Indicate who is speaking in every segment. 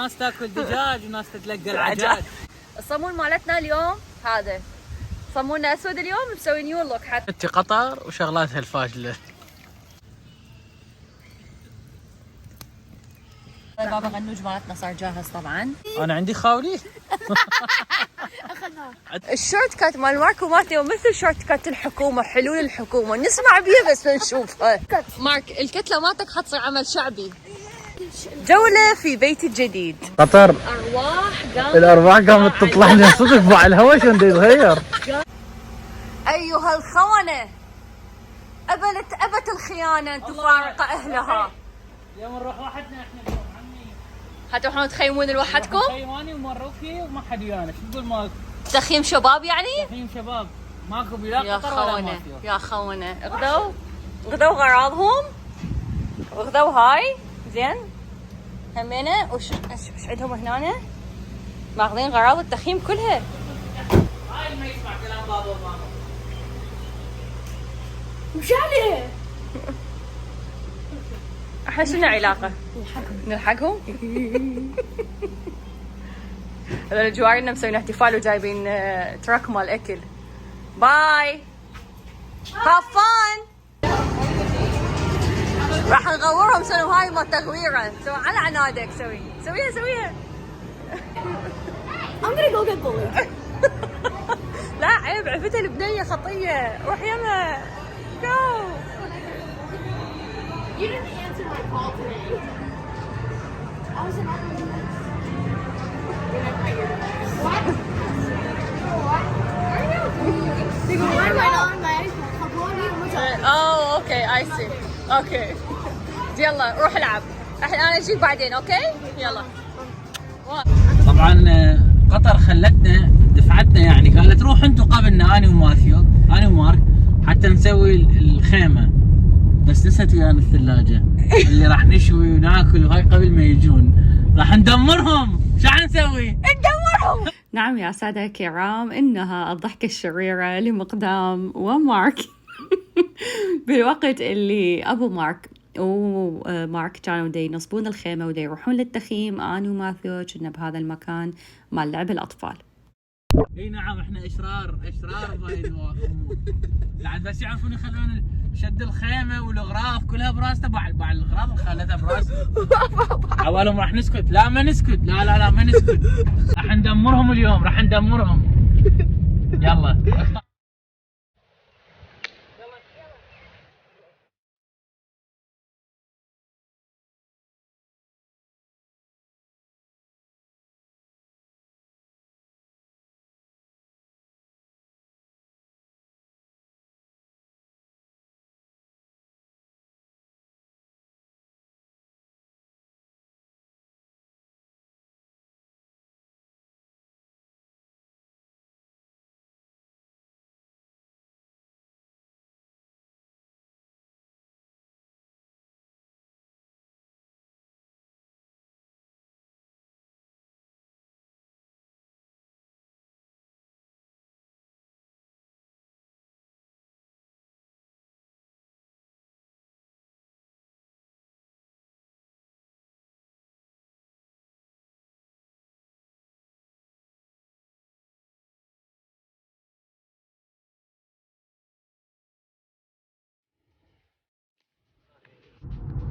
Speaker 1: ناس تاكل دجاج وناس تتلقى العجاج.
Speaker 2: الصمون مالتنا اليوم هذا صموننا اسود اليوم مسوي نيو لوك حتى
Speaker 1: قطر وشغلاتها الفاشله.
Speaker 2: بابا غنوج مالتنا صار جاهز طبعا.
Speaker 1: انا عندي خاولي.
Speaker 2: الشورت كات مال ماركو مالتي مثل شورت كات الحكومه، حلول الحكومه نسمع بيها بس ما نشوفها. مارك الكتله مالتك حتصير عمل شعبي. جوله في بيتي الجديد.
Speaker 1: قطر
Speaker 2: الارواح
Speaker 1: قامت تطلع لنا صدق على الهواء شلون يتغير.
Speaker 2: ايها الخونه ابت الخيانه ان تفارق اهلها.
Speaker 1: اليوم نروح وحدنا احنا اليوم عمي.
Speaker 2: هتروحون تخيمون لوحدكم؟
Speaker 1: خيماني ومروكي وما حد ويانا، شو تقول مالك؟
Speaker 2: تخييم شباب يعني؟
Speaker 1: تخييم شباب ماكو بلا
Speaker 2: يا
Speaker 1: قطر ولا
Speaker 2: خونه
Speaker 1: مافيا.
Speaker 2: يا خونه غدوا غراضهم وغدوا هاي زين همينه وش عندهم هنا ماخذين غراض التخييم كلها.
Speaker 1: هاي اللي ما يسمع كلام بابا وماما.
Speaker 2: وش عليه؟ احنا شنو علاقة؟ نلحقهم؟ هذول الجوارنا مسوين احتفال وجايبين تراك مال اكل. باي هاف فان. راح نغورهم سنو هاي ما تغويره. سوي على عنادك سويها.
Speaker 3: I'm gonna go get bullied.
Speaker 2: لا عيب عفتها البنية خطية. روح يمها. جو.
Speaker 3: You didn't answer my call today. I was in What? What? Why am I not on my iPad?
Speaker 2: اوه اوكي اي سي اوكي. يلا روح العب. انا اجيك بعدين اوكي؟ يلا.
Speaker 1: طبعا قطر خلتنا دفعتنا، يعني قالت روح انتم قبلنا انا وماثيو انا ومارك حتى نسوي الخيمه، بس نسيت ويانا الثلاجه اللي راح نشوي وناكل وهاي قبل ما يجون. راح ندمرهم. شو حنسوي؟
Speaker 2: ندمرهم. نعم يا سادة الكرام، إنها الضحكة الشريرة لمقدام ومارك بالوقت اللي أبو مارك ومارك كانوا دي ينصبون الخيمة ودي يروحون للتخييم. أنا وماثيو كنا بهذا المكان مال لعب الأطفال.
Speaker 1: اي نعم احنا اشرار بهاي الامور. لعد بس يعرفون يخلون شد الخيمه والاغراض كلها براسته. بعض الاغراض خلتها براسه. عوالهم راح نسكت. لا ما نسكت. لا ما نسكت. راح ندمرهم اليوم. راح ندمرهم. يلا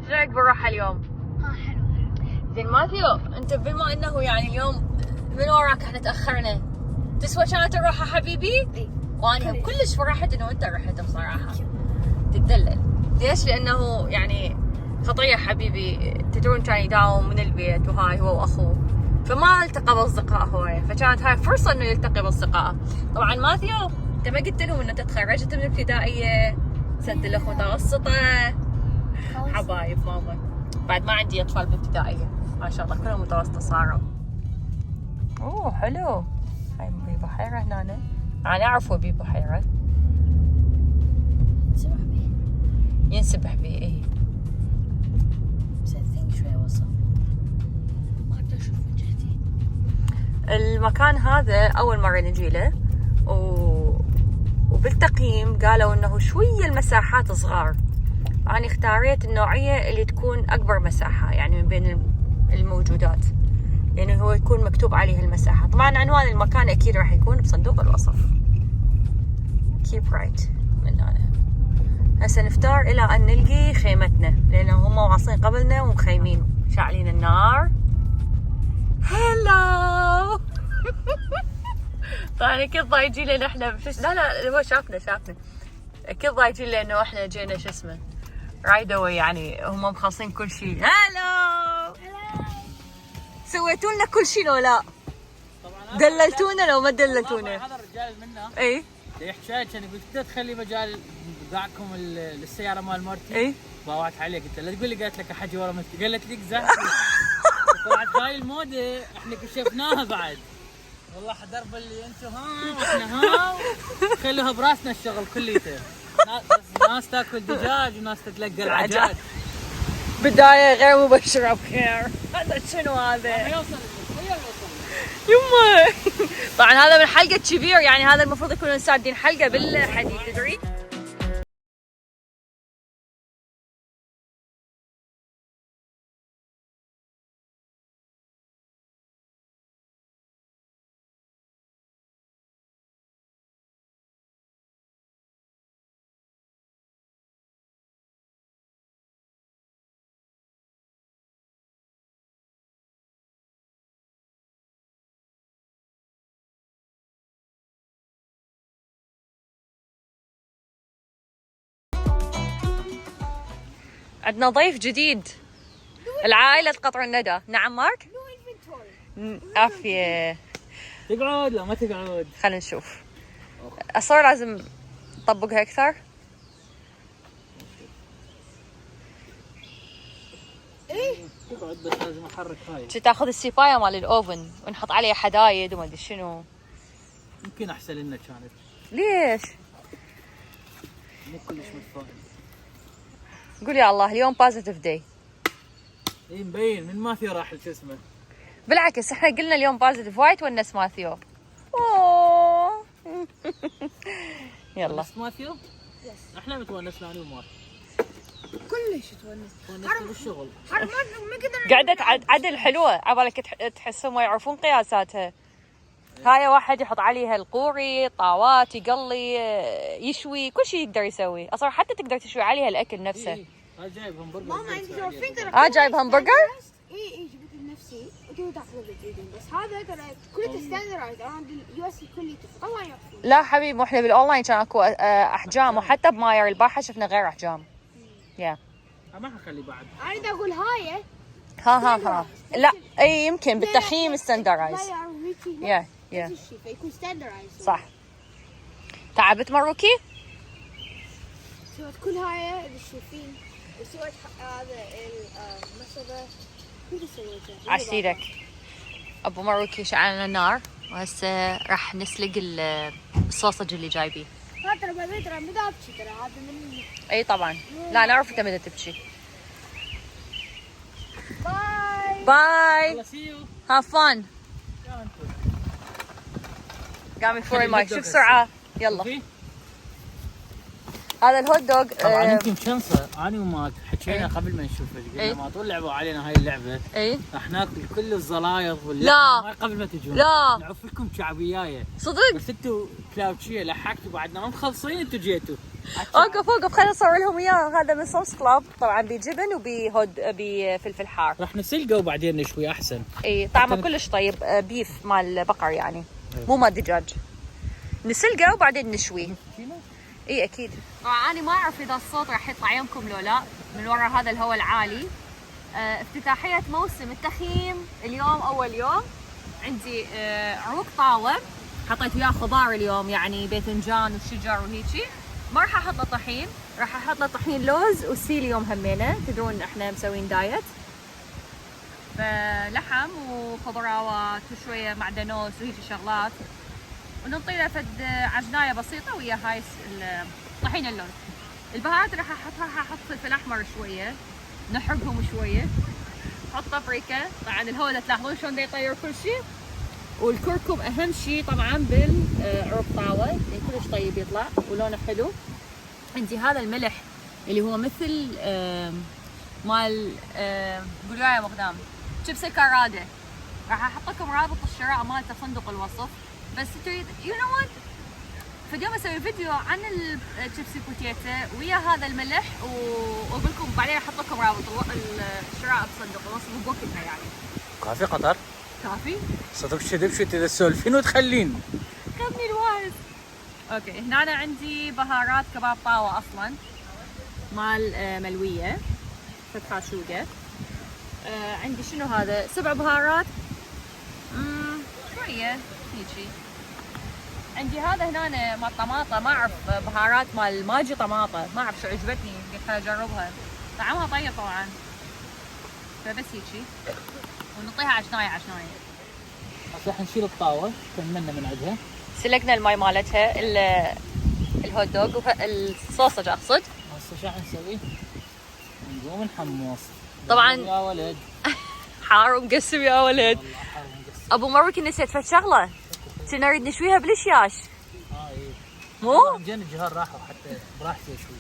Speaker 2: ايش رايك بالراحة اليوم؟
Speaker 3: حلو.
Speaker 2: زين ماثيو انت بما انه يعني اليوم من وراك احنا تاخرنا، تسوى كانت الراحة حبيبي؟ وانا كلش فرحت انه انت رحت بصراحة. تتدلل. ليش؟ لانه يعني خطية حبيبي تدرون كان يداوم من البيت وهاي هو واخوه، فما التقى باصدقاء هواية، فكانت هاي فرصة انه يلتقي باصدقائه. طبعا ماثيو انت ما قلت لهم انه انت تخرجت من الابتدائية، سنة الاخ متوسطة. حبايب ماما بعد ما عندي اطفال بالابتدائية ما شاء الله كلهم متوسطة صاروا. اوه حلو. هاي ببحيرة هنا. انا اعرفه ببحيرة ينسبح بيه. ايه
Speaker 3: شوي وصل. ما اقدر اشوف وجهتي.
Speaker 2: المكان هذا اول مرة نجي له وبالتقييم قالوا انه شوية المساحات صغار. انا اختاريت النوعية اللي تكون اكبر مساحة يعني من بين الموجودات. يعني هو يكون مكتوب عليه المساحة. طبعا عنوان المكان أكيد راح يكون بصندوق الوصف. keep right من هنا. هسه نفتر إلى أن نلقي خيمتنا، لأنه هم واصلين قبلنا ومخيمين شاعلين النار. هلو. طبعا أكيد ضايجين لأن احنا لا هو شافنا أكيد ضايجين لأنه احنا جينا شو اسمه رايد أواي، يعني هم مخلصين كل شيء. هلو. سويتوا لنا كل شيء لو لا؟ دللتونا لو ما دللتونا؟
Speaker 1: هذا الرجال منا
Speaker 2: اي
Speaker 1: يحكي كان يقول تقدر تخلي مجال بضاعكم للسياره مال مرتي؟
Speaker 2: اي
Speaker 1: باوعت عليه قلت له لا تقول لي قالت لك حجي ورا مثلي، قالت لك زين طلعت هاي الموده احنا كشفناها بعد. والله درب اللي انتم ها واحنا ها خلوها براسنا الشغل كليته. ناس تاكل دجاج وناس تتلقى العجاج.
Speaker 2: بداية غير مبشرة بخير. هذا شنو هذا؟
Speaker 1: يوصل
Speaker 2: يمه. طبعا هذا من حلقة كبير، يعني هذا المفروض يكونوا سادين حلقة بالحديد تدري؟ عندنا ضيف جديد، العائلة قطر الندى. نعم مارك؟ عافية.
Speaker 1: تقعد لا ما تقعد؟
Speaker 2: خلينا نشوف. أصلا لازم نطبقها أكثر.
Speaker 1: تقعد بس لازم احرك هاي.
Speaker 2: تاخذ السيفاية مال الأوفن ونحط عليها حدايد وما أدري شنو.
Speaker 1: يمكن احسن لنا كانت.
Speaker 2: ليش؟
Speaker 1: مو كلش متفائل.
Speaker 2: قول يا الله اليوم بوزيتيف داي.
Speaker 1: اي مبين من ماثيو راح شو اسمه.
Speaker 2: بالعكس احنا قلنا اليوم بوزيتيف وايت ونس ماثيو. اوه. يلا.
Speaker 1: ونس ماثيو؟ احنا متونسنا انا ومارك.
Speaker 3: كلش تونس.
Speaker 1: تونسنا بالشغل.
Speaker 3: ما قدرنا.
Speaker 2: قعدت عدل حلوة، عبالك تحسهم ما يعرفون قياساتها. هاي واحد يحط عليها القوري، طاوات، يقلي، يشوي، كل شيء يقدر يسوي. اصلا حتى تقدر تشوي عليها الاكل نفسه.
Speaker 1: هاي جايب همبرجر.
Speaker 3: ماما انت تعرفين ترى.
Speaker 2: جايب همبرجر؟
Speaker 3: اي جبت لنفسي وتو تاخذ الجديد، بس هذا ترى كله ستاندرايز اراوند اليو اس كله طبعا يعرفون.
Speaker 2: لا حبيبي، احنا بالاونلاين كان اكو احجام، وحتى بماير البارحه شفنا غير احجام. يا
Speaker 1: ما حخلي بعد.
Speaker 3: انا دا اقول هاي
Speaker 2: ها لا اي يمكن بالتخييم ستاندرايز. يا
Speaker 3: فيكون ستاندرايز.
Speaker 2: صح. تعبت مروكي؟
Speaker 3: سويت كل هاي اللي تشوفين، وسويت هذا المصبة كل سويته.
Speaker 2: عسيرك. ابو مروكي شعلنا النار وهسه راح نسلق الصوصج اللي جايبيه.
Speaker 3: ها ترى ببيت ترى مدى ابكي ترى هذا من.
Speaker 2: اي طبعا، لا نعرف انت متى تبكي.
Speaker 3: باي
Speaker 2: باي.
Speaker 1: See you.
Speaker 2: هاف فن. قام يفور الماي. شوف بسرعه. يلا. هذا الهوت دوغ.
Speaker 1: طبعا يمكن شنصه انا وماك حكينا قبل ما نشوفه، قلنا ما طول لعبوا علينا هاي اللعبه.
Speaker 2: اي
Speaker 1: راح ناكل كل الزلايض
Speaker 2: لا
Speaker 1: قبل ما تجون.
Speaker 2: لا
Speaker 1: نعوف لكم شعبيايه
Speaker 2: صدق.
Speaker 1: بس انتوا كلاوتشيه لحقتوا بعدنا ما مخلصين انتوا جيتوا.
Speaker 2: اوقف خلينا نصور لهم اياه. هذا من صوص كلاب طبعا بجبن بفلفل حار.
Speaker 1: راح نسلقه وبعدين نشوي احسن.
Speaker 2: اي طعمه كلش طيب. بيف مال بقر يعني، مو مال دجاج. نسلقه وبعدين نشويه. اي اكيد. طبعا انا ما اعرف اذا الصوت راح يطلع يمكم لو لا من وراء هذا الهواء العالي. افتتاحية موسم التخييم اليوم اول يوم. عندي عروق طاوة حطيت وياه خضار اليوم، يعني باذنجان وشجر وهيجي. ما راح احط له طحين، راح احط له طحين لوز وسيليوم همينه. تدرون احنا مسوين دايت. فلحم وخضروات وشويه معدنوس وهيجي شغلات، وننطي له فد عجنايه بسيطه ويا هاي طحين اللوز. البهارات راح احط فلفل احمر شويه، نحرقهم شويه، احط بابريكا. طبعا الهواء ده تلاحظون شلون يطير كل شيء. والكركم اهم شيء طبعا بالعروق طاوه، يعني كلش طيب يطلع ولونه حلو. عندي هذا الملح اللي هو مثل مال قولوا يا مقدام شيبس الكراده. راح احط لكم رابط الشراء مالته فندق الوصف. بس تريد يو نو وات، فاليوم اسوي فيديو عن الشيبسي بوتيتا ويا هذا الملح، واقول لكم بعدين احط لكم رابط الشراء بفندق الوصف بوقتها يعني.
Speaker 1: كافي قطر؟
Speaker 2: كافي؟
Speaker 1: صدق كذب شو تسولفين وتخلين؟
Speaker 2: خذني الواحد. اوكي هنا أنا عندي بهارات كباب طاوة اصلا مال ملوية فتحة شوقة. عندي شنو هذا 7 بهارات شوية هيجي. عندي هذا هنا مال طماطة، ما اعرف بهارات مال ماجي طماطة، ما اعرف شو عجبتني قلت خليني اجربها، طعمها طيب طبعا. فبس هيجي ونعطيها عشناية عشناية.
Speaker 1: هسه راح نشيل الطاوة كملنا من عندها.
Speaker 2: سلقنا الماي مالتها الهوت دوغ الصوصج اقصد.
Speaker 1: هسه شو راح نسوي؟ نقوم نحمص.
Speaker 2: طبعاً.
Speaker 1: يا ولد
Speaker 2: حار ومقسم يا ولد.
Speaker 1: والله حار ونقص.
Speaker 2: ابو مروك نسيت فد شغله، كنا نريد نشويها بالشياش.
Speaker 1: اي
Speaker 2: مو؟
Speaker 1: جن الجهال راحوا حتى براحتي اشوي.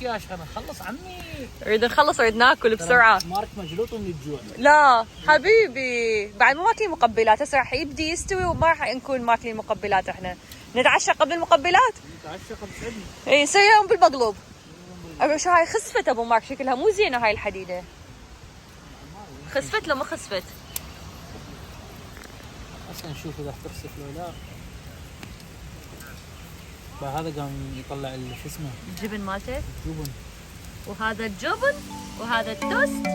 Speaker 1: ياش خلينا نخلص عمي.
Speaker 2: نريد نخلص نريد ناكل بسرعه.
Speaker 1: مارك مجلوط من الجوع.
Speaker 2: لا حبيبي بعد مو ماكلين مقبلات، هسه راح يبدي يستوي وما راح نكون ماكلين مقبلات. احنا نتعشى قبل المقبلات.
Speaker 1: نتعشى قبل سعدنا.
Speaker 2: اي نسويهم بالمقلوب. ابو شو هاي خسفت ابو مارك، شكلها مو زينه هاي الحديده. خسفت لو ما خسفت؟
Speaker 1: هسه نشوف اذا تخسف لو لا. هذا قام يطلع شو اسمه
Speaker 2: الجبن مالته،
Speaker 1: جبن،
Speaker 2: وهذا الجبن وهذا التوست.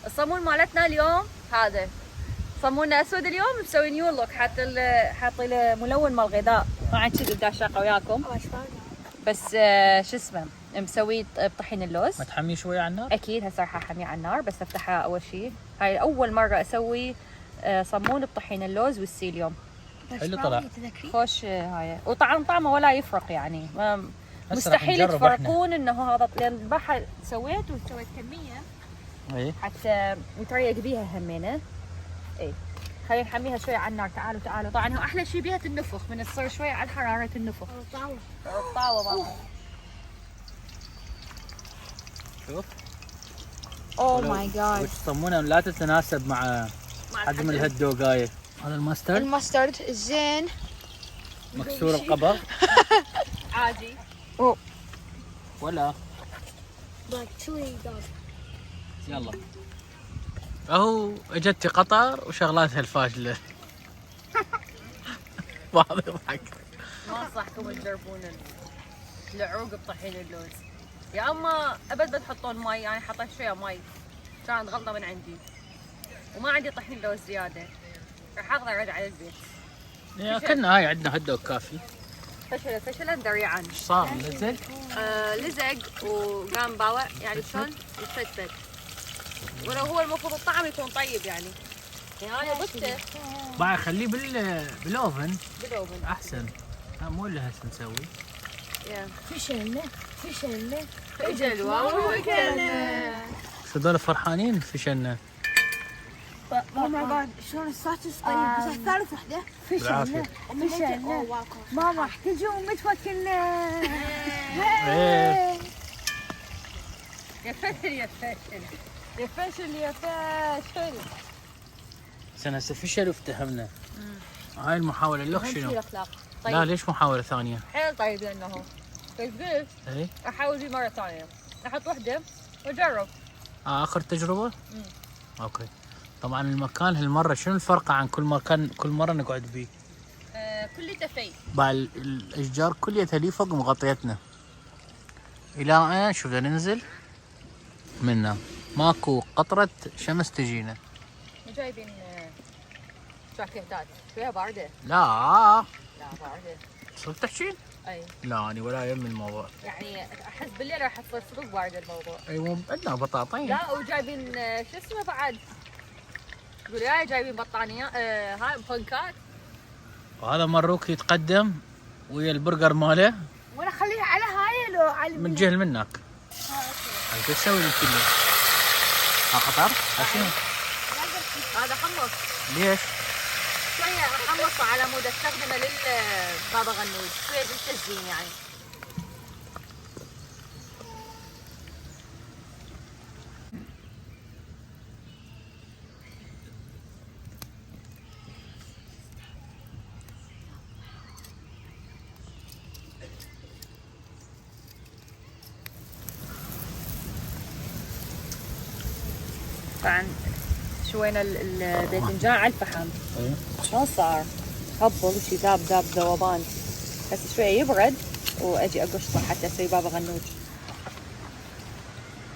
Speaker 2: الصمون مالتنا اليوم هذا صموننا اسود اليوم، مسوي نيو لوك، حاطين له ملون مال غذاء. طبعا كذي بدي اشاقه وياكم بس شو اسمه مسوي بطحين اللوز.
Speaker 1: ما تحميه شوي على النار؟
Speaker 2: اكيد هسه راح احميه على النار، بس افتحها اول شيء. هاي اول مره اسوي صمون بطحين اللوز والسيليوم.
Speaker 1: حلو طلع
Speaker 2: خوش هاي، وطعم طعمه ولا يفرق يعني، مستحيل تفرقون انه هذا، لان البحر سويت كميه
Speaker 1: اي
Speaker 2: حتى يتريق بيها همينه. اي خلينا نحميها شوي على النار. تعالوا طبعا هو احلى شيء بيها النفخ، من تصير شوي على حراره النفخ. الطاوه بابا
Speaker 1: شوف.
Speaker 2: اوه ماي جاد،
Speaker 1: وتصمونه لا تتناسب مع حجم الهوت دوغ. هاي هذا
Speaker 3: الماسترد الزين
Speaker 1: مكسور القبر
Speaker 2: عادي.
Speaker 1: ولا
Speaker 3: like chili dog.
Speaker 1: يلا اهو اجت قطر وشغلاتها الفاشله. بعض يضحك.
Speaker 2: ما انصحكم تجربون العروق بطحين اللوز، يا اما ابد تحطون مي. يعني حطيت شويه مي، كانت غلطه من عندي وما عندي طحين لوز زياده، راح اخذ ارد على البيت.
Speaker 1: كنا هاي عندنا هوت دوغ كافي.
Speaker 2: فشلا ذريعا.
Speaker 1: ايش صار لزق؟
Speaker 2: لزق وقام باوع يعني شلون يتفتفت، ولو هو المفروض الطعم يكون طيب يعني انا ضفته.
Speaker 1: بعد خليه بالاوفن
Speaker 2: بالاوفن
Speaker 1: احسن. مو اللي هسه نسوي.
Speaker 3: فشلنا
Speaker 2: فشل والله.
Speaker 1: هذول فرحانين فشلنا.
Speaker 3: اوه ماي جاد شلون الساتس طيب بس الثالث وحده
Speaker 1: بالعافية.
Speaker 3: فشلنا ماما احتجوا متوكلنا
Speaker 2: يا فشل يا فشل يا فشل يا فشل.
Speaker 1: سنة فشل وافتهمنا. هاي المحاولة اللي شنو؟
Speaker 2: الاخلاق.
Speaker 1: لا ليش محاولة ثانية؟
Speaker 2: حيل طيب لانه طيب ليش؟
Speaker 1: اي
Speaker 2: احاول دي مرة ثانية احط وحدة واجرب.
Speaker 1: اخر تجربة؟ اوكي. طبعا المكان هالمرة شنو الفرق عن كل مكان كل مرة نقعد بيه؟
Speaker 2: كل تفي.
Speaker 1: بعد الاشجار كليتها لي فوق مغطيتنا. الى الان شوف ننزل منا ماكو قطرة شمس تجينا.
Speaker 2: جايبين جاكيتات شوية باردة.
Speaker 1: لا
Speaker 2: لا باردة.
Speaker 1: صرت تحكين؟
Speaker 2: اي
Speaker 1: لا اني ولا يم الموضوع.
Speaker 2: يعني احس بالليل راح تصير صدق باردة الموضوع.
Speaker 1: ايوه عندنا بطاطين.
Speaker 2: لا وجايبين شو اسمه بعد؟ تقول ياي جايبين بطانية هاي بانكات.
Speaker 1: وهذا مروك يتقدم ويا البرجر ماله
Speaker 3: وانا اخليها على هاي لو على
Speaker 1: من جهل منك. هاي شو تسوي انت كله؟ ها قطر؟ شنو؟
Speaker 2: هذا حمص.
Speaker 1: ليش؟
Speaker 2: شوية احمصه على مود استخدمه للبابا غنوج شوية للتزيين يعني. طبعا شوينا الباذنجان على الفحم. شلون صار؟ خبل شي ذاب ذوبان. بس شويه يبرد واجي اقشطه حتى اسوي بابا غنوج.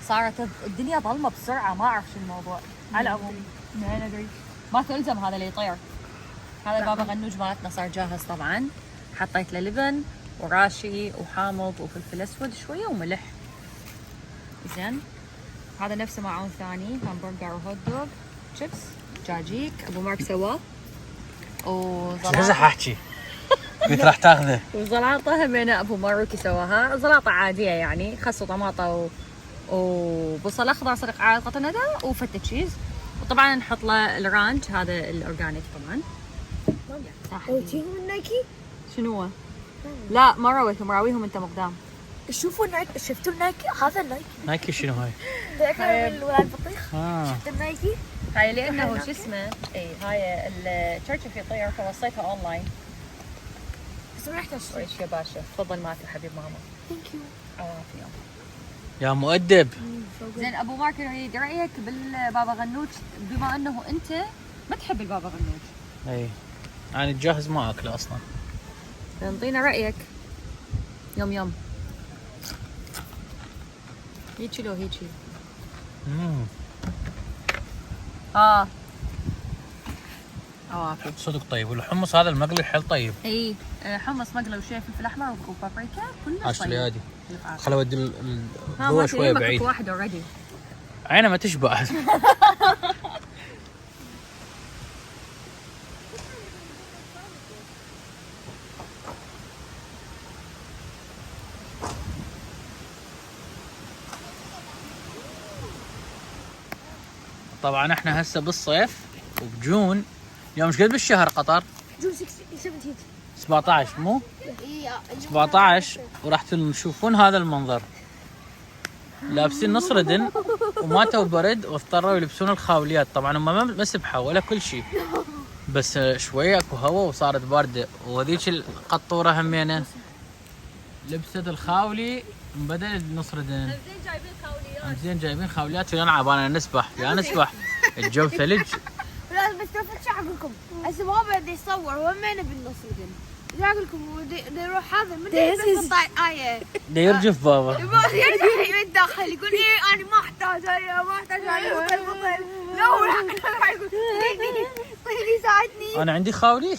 Speaker 2: صارت الدنيا ظلمه بسرعه ما اعرف شو الموضوع. على العموم ما ندري ما تلزم هذا اللي يطير. هذا البابا غنوج مالتنا صار جاهز طبعا. حطيت له لبن وراشي وحامض وفلفل اسود شويه وملح. زين هذا نفسه معون ثاني همبرجر وهوت دوغ شيبس دجاجيك ابو مارك سواه
Speaker 1: شو احكي؟ قلت راح تاخذه.
Speaker 2: وزلاطه همين ابو ماروكي سواها زلاطه عاديه يعني خس وطماطه وبصل اخضر سلق على قطنه وفتة تشيز. وطبعا نحط له الرانش هذا الاورجانيك طبعا.
Speaker 3: رويتيهم النايكي؟
Speaker 2: شنو هو؟ لا ما رويتهم راويهم انت مقدام.
Speaker 3: شوفوا النايكي شفتوا النايكي؟ هذا النايكي
Speaker 1: نايكي شنو هاي؟
Speaker 3: ذاك الولاد البطيخ
Speaker 1: اه
Speaker 3: شفت النايكي؟
Speaker 2: هاي لانه شو اسمه اي هاي الشركه في طير فوصيتها اونلاين.
Speaker 3: سمحت اشتري.
Speaker 2: ويش يا باشا تفضل معك يا حبيب ماما.
Speaker 3: ثانك يو.
Speaker 2: عوافي.
Speaker 1: يا مؤدب.
Speaker 2: زين ابو مارك يريد رايك بالبابا غنوج بما انه انت ما تحب البابا غنوج.
Speaker 1: اي يعني تجهز ما اكله اصلا.
Speaker 2: انطينا رايك. يوم هيجي لو هيجي. عوافي.
Speaker 1: صدق طيب والحمص هذا المقلي حيل طيب.
Speaker 2: اي حمص مقلي وشويه فلفل احمر وبابريكا كلش طيب.
Speaker 1: اشتري هذه خل اودي الضوء شويه بعيد.
Speaker 2: واحد اوريدي.
Speaker 1: عينه ما تشبع. طبعا احنا هسه بالصيف وبجون. اليوم ايش قد بالشهر قطر؟
Speaker 3: جون 17
Speaker 1: 17 مو؟ 17 وراح تشوفون هذا المنظر. لابسين نص ردن وماتوا برد واضطروا يلبسون الخاوليات. طبعا هم ما سبحوا ولا كل شيء بس شويه اكو هواء وصارت بارده. وهذيك القطوره همينه لبست الخاولي بدل نص ردن.
Speaker 2: زين جايبين خاوليات.
Speaker 1: زين جايبين خاوليات ونلعب انا نسبح يا نسبح. الجو ثلج.
Speaker 3: لا بس تفت شو اقول لكم هسه بابا بده يصور وين بالنص ودن. ايش اقول لكم بده يروح هذا متى يلبس ايه
Speaker 1: ده يرجف بابا.
Speaker 3: يرجع من الداخل يقول ايه انا ما احتاج هاي ما احتاج هاي بطل لا يقول طيب ساعدني.
Speaker 1: انا عندي خاولي.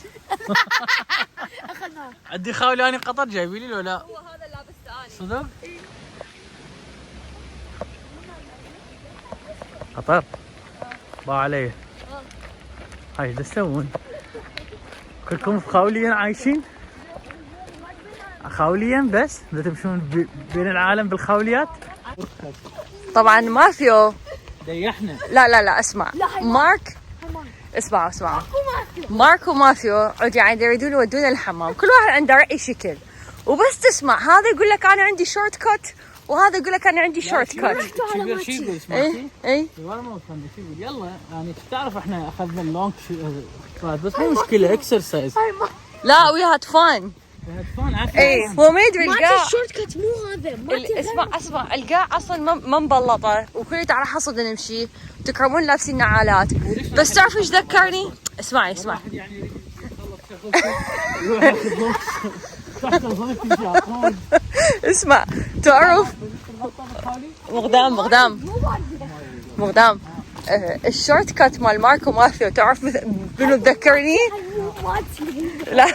Speaker 3: اخذناه.
Speaker 1: عندي خاولي انا قطر جايبي لي ولا لا؟
Speaker 2: هو هذا اللي لابسته اني.
Speaker 1: صدق؟ قطر ضاع علي. هاي ايش تسوون؟ كلكم في خاوليا عايشين؟ خاوليا بس؟ بدكم تمشون بين العالم بالخاوليات؟
Speaker 2: طبعا ماثيو
Speaker 1: ديحنا.
Speaker 2: لا اسمع مارك اسمعوا مارك وماثيو عود يعني يريدون يودونا الحمام، كل واحد عنده رأي شكل، وبس تسمع هذا يقول لك انا عندي شورت كات وهذا يقول لك انا عندي شورت كات.
Speaker 1: شو يقول
Speaker 2: اي
Speaker 1: والله ما فهمت شو يقول. يلا يعني تعرف احنا اخذنا اللونج بس مو مشكله اكسرسايز.
Speaker 2: لا وي هاد فان. اي هو ما يدري القاع.
Speaker 3: الشورت كات مو هذا.
Speaker 2: اسمع القاع اصلا ما مبلطه وكل على حصد نمشي، تكرمون لابسين نعالات. بس تعرف ايش ذكرني؟ اسمعي
Speaker 1: يعني
Speaker 2: اسمع تعرف مقدام الشورت كات مال ماركو ماثيو تعرف منو تذكرني؟ لا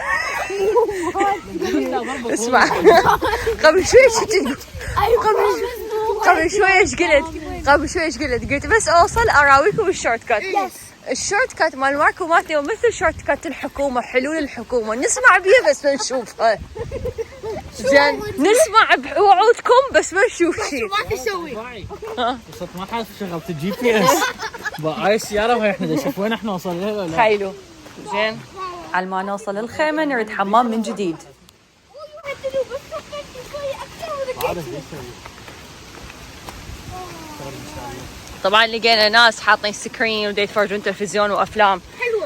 Speaker 2: اسمع قبل شوي ايش قلت بس اوصل اراويكم الشورت كات. الشورت كات مال ماركو ماثيو مثل شورت كات الحكومه، حلول الحكومه نسمع بيها بس ما نشوفها. زين نسمع بوعودكم بس ما نشوف شيء.
Speaker 3: ما تسوي
Speaker 1: وصلت ما حاسس شغلت الجي بي اس هاي السياره وهي احنا نشوف وين احنا وصلنا ولا لا.
Speaker 2: خيلو زين على ما نوصل الخيمه نريد حمام من جديد. طبعا لقينا ناس حاطين سكرين ودي يتفرجون تلفزيون وافلام،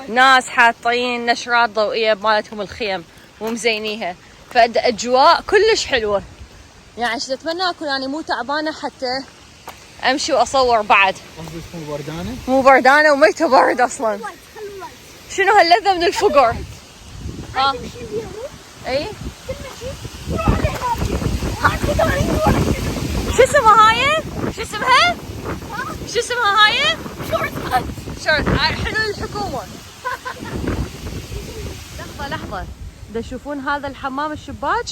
Speaker 2: ناس حاطين نشرات ضوئيه بمالتهم الخيم ومزينيها، فاجواء كلش حلوه. يعني عشان اتمنى اكون يعني مو تعبانه حتى امشي واصور بعد. مو بردانه وميته برد اصلا. شنو هاللذه من الفقر؟ اي شو اسمها هاي؟ شو اسمها هاي؟ شورت حلو الحكومه. لحظه دا تشوفون هذا الحمام الشباك؟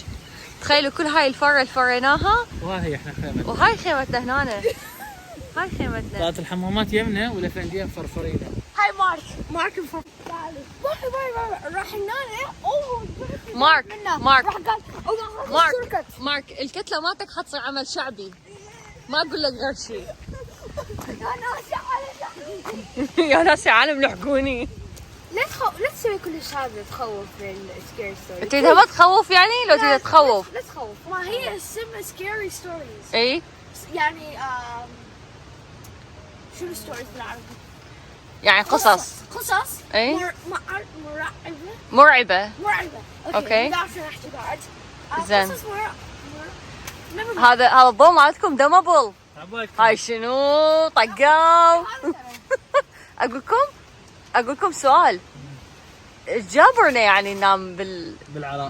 Speaker 2: تخيلوا كل هاي الفره اللي فريناها
Speaker 1: وهي احنا خيمتنا،
Speaker 2: وهاي خيمتنا هنا. هاي خيمتنا.
Speaker 1: طلعت الحمامات يمنا والافنديه مفرفرينه.
Speaker 3: هاي مارك راح هنا.
Speaker 2: مارك الكتله مالتك حتصير عمل شعبي، ما اقول لك غير شيء. يا ناس يا عالم لحقوني.
Speaker 3: لا تسوي كل هذا تخوف بالسكير ستوري.
Speaker 2: تريدها ما تخوف يعني؟ لو تريد تخوف
Speaker 3: لا تخوف. ما هي اسمها سكيري ستوريز.
Speaker 2: اي
Speaker 3: يعني شنو ستوريز بالعربي؟
Speaker 2: يعني قصص اي مرعبة. اوكي زين. هذا الضوء مالتكم دمبل. هاي شنو طقاو. اقول لكم سؤال، جابرنا يعني ننام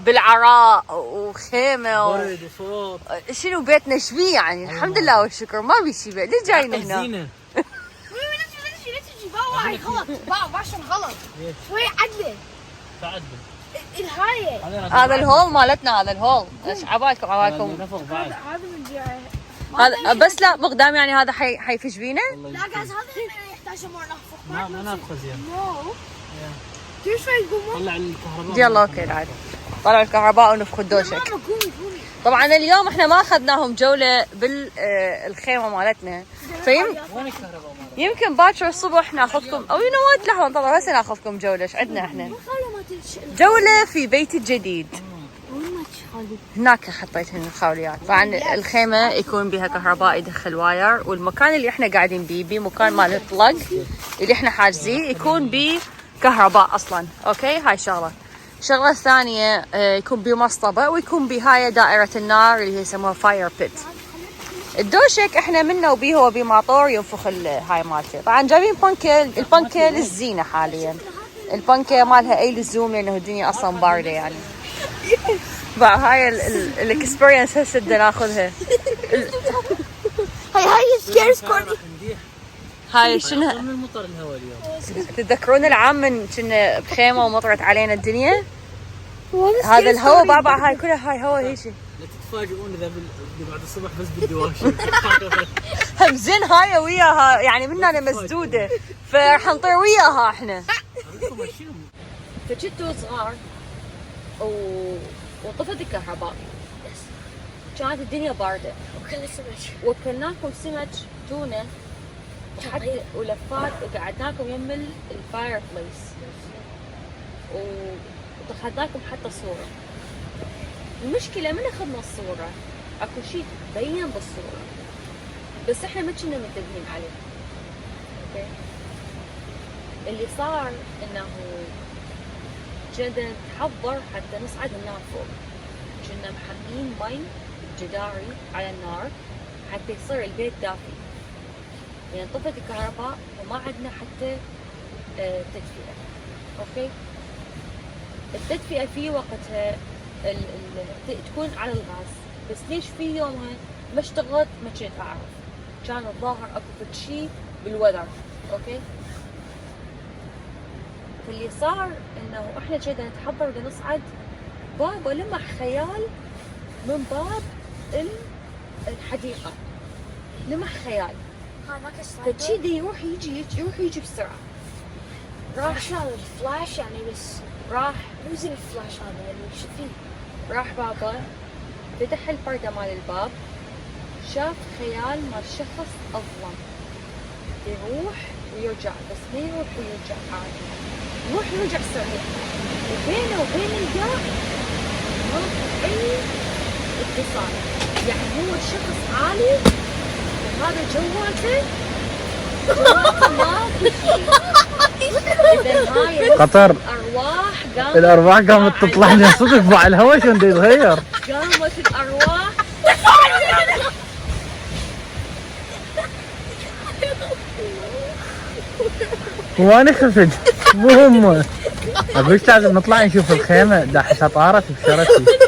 Speaker 2: بالعراء وخيمه
Speaker 1: برد وصوت.
Speaker 2: شنو بيتنا شبيه يعني؟ الحمد لله والشكر ما بي شي ليش جايين هنا؟
Speaker 3: لا تجي باوعي غلط. باشا غلط شوي عدله. الهاي
Speaker 2: هذا الهول مالتنا، هذا الهول. ايش عبالكم
Speaker 3: هذا من جاي
Speaker 2: هذا بس لا مقدام يعني هذا حيفش بينا؟
Speaker 3: لا جاز هذا يحتاج مور نفخ.
Speaker 1: ما نفخ زين.
Speaker 3: كيف شوي قوموا
Speaker 1: طلع الكهرباء.
Speaker 2: يلا اوكي العادي طلعوا الكهرباء ونفخوا الدوشك. طبعا اليوم احنا ما اخذناهم جوله بالخيمه مالتنا، يمكن باكر الصبح ناخذكم او ينوات. لحظه انتظر هسه ناخذكم جوله. ايش عندنا احنا؟ جوله في بيت الجديد. هناك حطيت هنا الخوليات. طبعا الخيمه يكون بها كهرباء يدخل واير، والمكان اللي احنا قاعدين بيه مكان مال الطلق اللي احنا حاجزيه يكون بيه كهرباء اصلا. اوكي هاي شغله. الشغله الثانيه يكون بيه مصطبه ويكون بهاي دائره النار اللي هي يسموها فاير بيت. الدوشك احنا منه وبيه هو بماطور ينفخ هاي مالته. طبعا جايبين البنكه للزينه حاليا. البنكه مالها اي لزوم لانه الدنيا اصلا بارده يعني. هاي الاكسبيرينس هسه بدنا ناخذها.
Speaker 3: هاي سكير سكوري.
Speaker 2: هاي شنو؟
Speaker 1: من المطر الهواء اليوم.
Speaker 2: تتذكرون العام من كنا بخيمه ومطرت علينا الدنيا؟ هذا الهواء بابا هاي كلها هاي هواء هيك.
Speaker 1: لا تتفاجئون اذا بعد الصبح بس بدي واشي.
Speaker 2: هم زين هاي وياها يعني مننا مسدوده فرح نطير وياها احنا. فجدوا صغار وطفت الكهرباء. كانت الدنيا بارده
Speaker 3: وكلنا سمك.
Speaker 2: وكلناكم سمك تونه وحتى ولفات وقعدناكم يم الفاير بليس وأخذناكم حتى صورة. المشكلة من أخذنا الصورة أكو شيء بين بالصورة بس إحنا ما كنا منتبهين عليه. أوكي. اللي صار إنه كنا نتحضر حتى نصعد النار فوق، كنا محمين مي جداري على النار حتى يصير البيت دافي، يعني طفت الكهرباء وما عندنا حتى تدفئة. أوكي. التدفئة في وقتها تكون على الغاز، بس ليش في يومها ما اشتغلت ما كنت أعرف، كان الظاهر أكو فد شي بالوذر. أوكي. فاللي صار إنه إحنا كنا نتحضر بدنا نصعد، بابا لمح خيال من باب الحديقة، لمح خيال فشي دي يروح يجي بسرعة. راح
Speaker 3: شلون الفلاش يعني بس
Speaker 2: راح
Speaker 3: مو زي الفلاش هذا يعني شو فيه.
Speaker 2: راح بابا فتح البردة مال الباب، شاف خيال مال شخص أظلم يروح ويرجع، بس ما يروح ويرجع عادي، يروح ويرجع سريع، وبينه وبين الجار ما في أي اتصال. يعني هو الشخص عالي وهذا جواته ما في شيء. إذا هاي
Speaker 4: قطر
Speaker 2: الأرواح
Speaker 4: قامت تطلع لي صدق مع الهواء شلون يتغير.
Speaker 2: قامت الأرواح
Speaker 4: وانا خفت مو هم. ابيك لازم نطلع نشوف الخيمه داح طارت بشرتي.